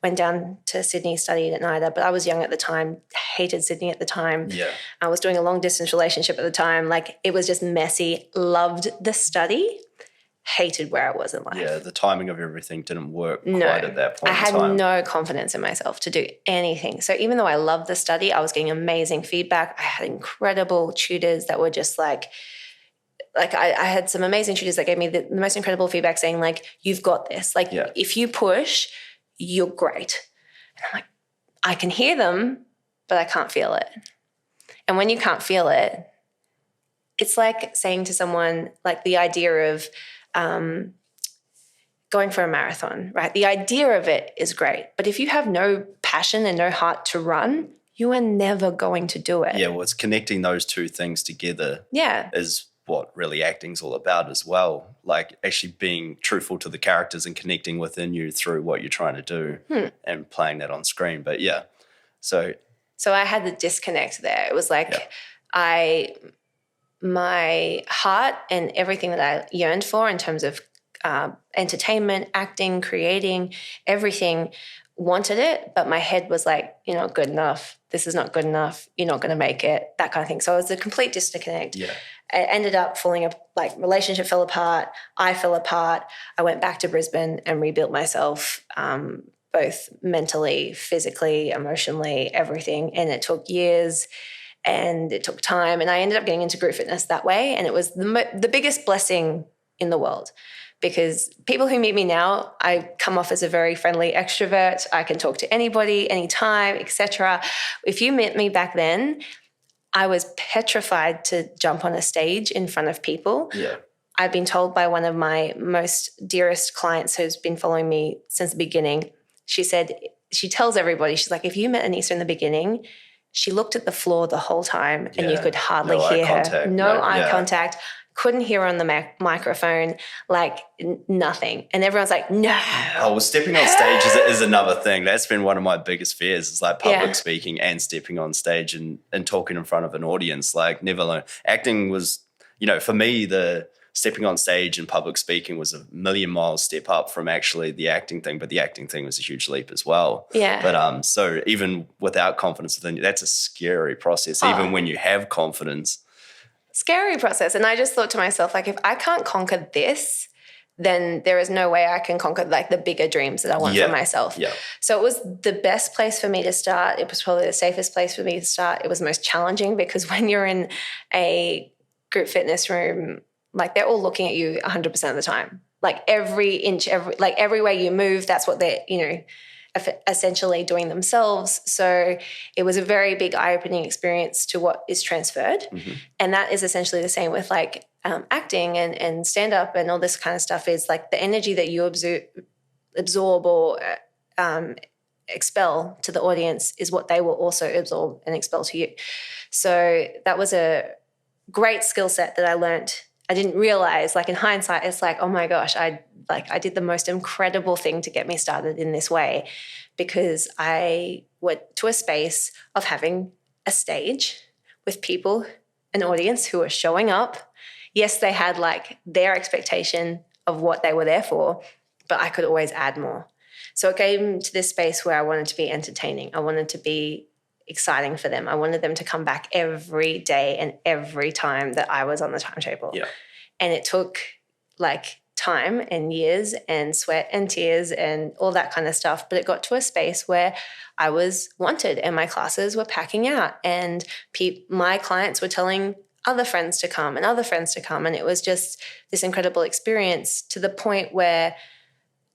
went down to Sydney, studied at NIDA, but I was young at the time, hated Sydney at the time. Yeah. I was doing a long distance relationship at the time. Like, it was just messy. Loved the study, hated where I was in life. Yeah, the timing of everything didn't work quite at that point I had no confidence in myself to do anything. So even though I loved the study, I was getting amazing feedback. I had incredible tutors that were just like I had some amazing tutors that gave me the most incredible feedback saying, like, you've got this. Like, if you push, you're great. And I'm like, I can hear them, but I can't feel it. And when you can't feel it, it's like saying to someone, like, the idea of going for a marathon, right? The idea of it is great. But if you have no passion and no heart to run, you are never going to do it. Yeah, well, it's connecting those two things together is what really acting's all about as well. Like, actually being truthful to the characters and connecting within you through what you're trying to do and playing that on screen. But yeah, so I had the disconnect there. It was like my heart and everything that I yearned for in terms of entertainment, acting, creating, everything, wanted it, but my head was like, you're not good enough. This is not good enough. You're not going to make it, that kind of thing. So it was a complete disconnect. Yeah. I ended up falling up, like, relationship fell apart. I fell apart. I went back to Brisbane and rebuilt myself, both mentally, physically, emotionally, everything. And it took years and it took time. And I ended up getting into group fitness that way. And it was the biggest blessing in the world. Because people who meet me now, I come off as a very friendly extrovert. I can talk to anybody, anytime, etc. If you met me back then, I was petrified to jump on a stage in front of people. Yeah. I've been told by one of my most dearest clients who's been following me since the beginning, she said, she tells everybody, she's like, if you met Annisa in the beginning, she looked at the floor the whole time and you could hardly hear her. No eye contact. Couldn't hear her on the microphone, like nothing. And everyone's like, no. Oh, well, stepping on stage is another thing. That's been one of my biggest fears, is like public speaking and stepping on stage and talking in front of an audience. Like, never learned. Acting was, for me, the stepping on stage and public speaking was a million miles step up from actually the acting thing, but the acting thing was a huge leap as well. Yeah. But so even without confidence within you, that's a scary process. Even when you have confidence. Scary process. And I just thought to myself, like, if I can't conquer this, then there is no way I can conquer, like, the bigger dreams that I want for myself. Yeah. So it was the best place for me to start. It was probably the safest place for me to start. It was the most challenging because when you're in a group fitness room, like, they're all looking at you 100% of the time. Like, every inch, every way you move, that's what they're, essentially doing themselves. So it was a very big eye-opening experience to what is transferred. Mm-hmm. And that is essentially the same with, like, acting and stand-up and all this kind of stuff, is like the energy that you absorb or expel to the audience is what they will also absorb and expel to you. So that was a great skill set that I learned. I didn't realize, like, in hindsight, it's like, oh my gosh, I did the most incredible thing to get me started in this way, because I went to a space of having a stage with people, an audience who were showing up. Yes, they had, like, their expectation of what they were there for, but I could always add more. So it came to this space where I wanted to be entertaining. I wanted to be exciting for them. I wanted them to come back every day and every time that I was on the timetable. Yeah. And it took, like, time and years and sweat and tears and all that kind of stuff. But it got to a space where I was wanted and my classes were packing out and my clients were telling other friends to come and other friends to come. And it was just this incredible experience, to the point where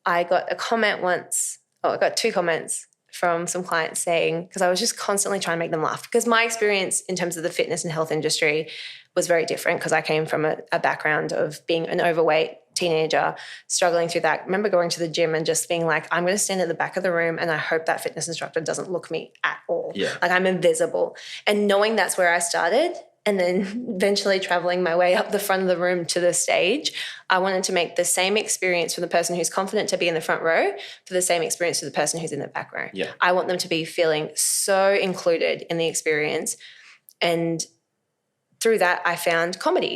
I got a comment once, I got 2 comments from some clients saying, because I was just constantly trying to make them laugh, because my experience in terms of the fitness and health industry was very different, because I came from a background of being an overweight teenager, struggling through that. I remember going to the gym and just being like, I'm going to stand at the back of the room and I hope that fitness instructor doesn't look me at all. Yeah. Like, I'm invisible. And knowing that's where I started, and then eventually traveling my way up the front of the room to the stage, I wanted to make the same experience for the person who's confident to be in the front row for the same experience for the person who's in the back row. Yeah. I want them to be feeling so included in the experience. And through that, I found comedy.